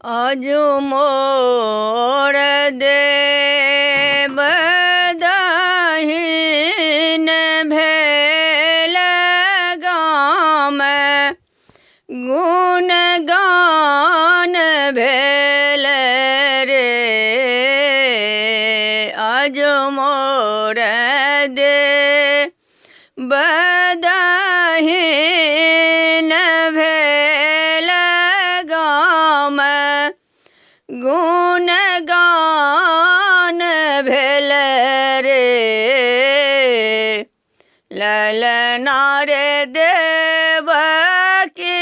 आज मोर देव दाहिन भेल गाम गुण गान भेल रे। आज मोर देव दाहिन भेल गाम गुण गान भेल रे। ललना रे देवकी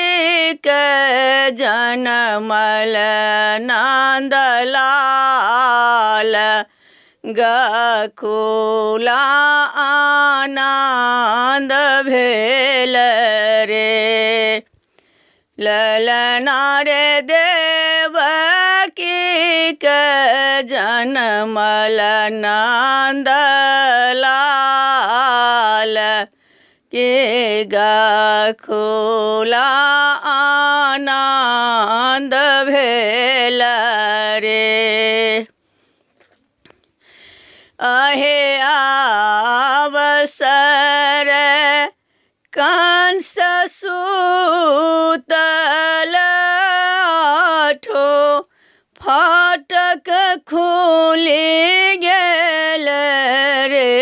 के जनमल नंद लाल गकुला आनंद भेल रे। ललना रे देवकी के जनमल नंद लाल के गकुला आनंद भेल रे। अहे अवसर कंस सूतल आठो फाटक खुली गेल रे।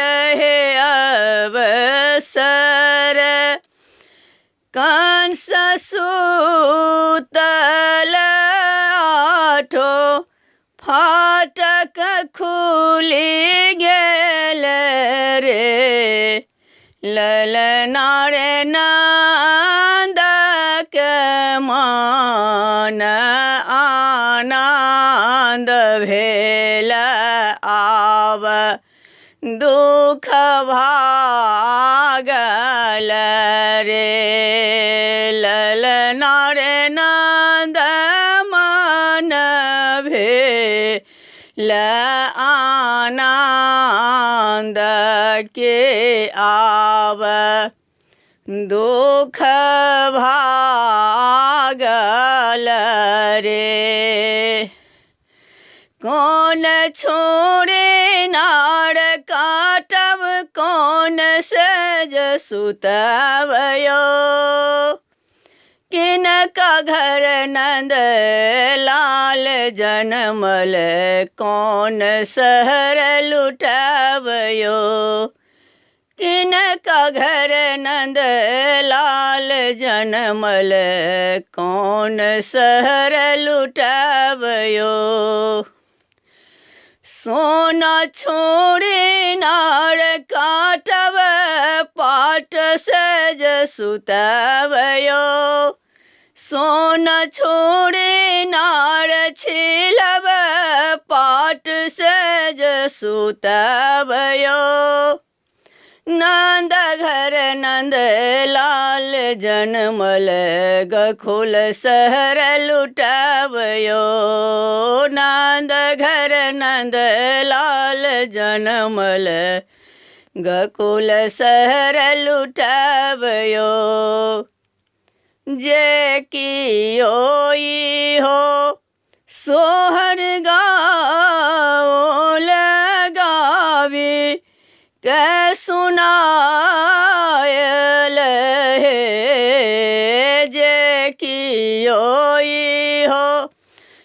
अहे अवसर कंस सूतल आठो फाटक खुली गेल रे। ललना रे नंद के मान आनंद भेल आव दुख भागल रे। ललना रे नंद मान भेल आनंद के आव दुख भागल रे। कौन छोड़े नार काटब कौन सज सुतवयो किनका घर नंद लाल जनमल कौन शहर लुटवयो। किनका घर नंद लाल जनमल कौन शहर लुटवयो। सोना छोड़े नार काटब पाट सज सुतवयो। सोना छोड़े नार छिलब पाट सज सुतवयो। नंद घर नंद लाल जनमल गकुल शहर लुटवयो। नंद घर नंद लाल जनमल गकुल शहर लुटवयो। जे कियोई हो सोहर गाओ लगावी के सुनायल है। जे कियोई हो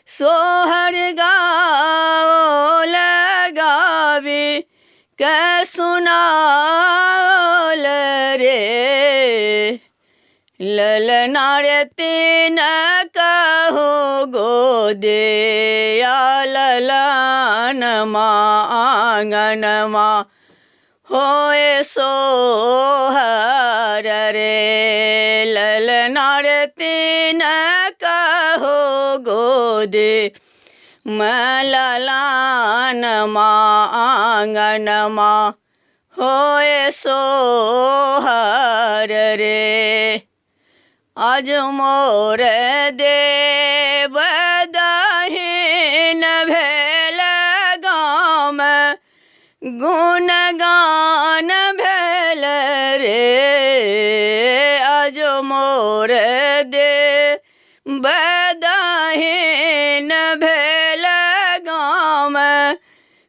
सोहर गाओ लगावी के सुनाल रे। ललना रे तीन कहो गोदे ललन आंगन माँ होए सोहर रे। ललना रे तीन कहो गोदे ललन आंगन माँ होए सोहर रे। आज मोर देव दाहिन भेल गाम गुण गान भेल रे। आज मोर दे बदहीन भेल गाँवमे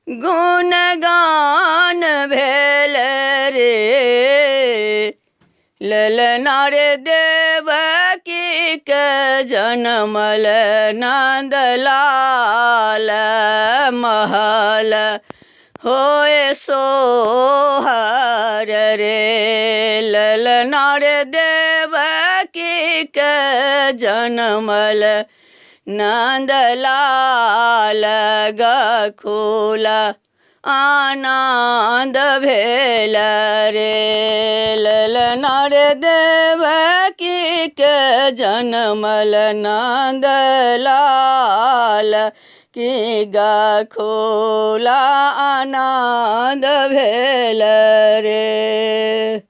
गुणगान भेल रे। ललना रे देवकी के जनमल नंदलाल महल होए सोहर रे। ललना रे देवकी के जनमल नंदलाल गखुला आनंद भेल रे। ललना रे देवकी के जनमल नंदलाल की गखुला आनंद भेल रे।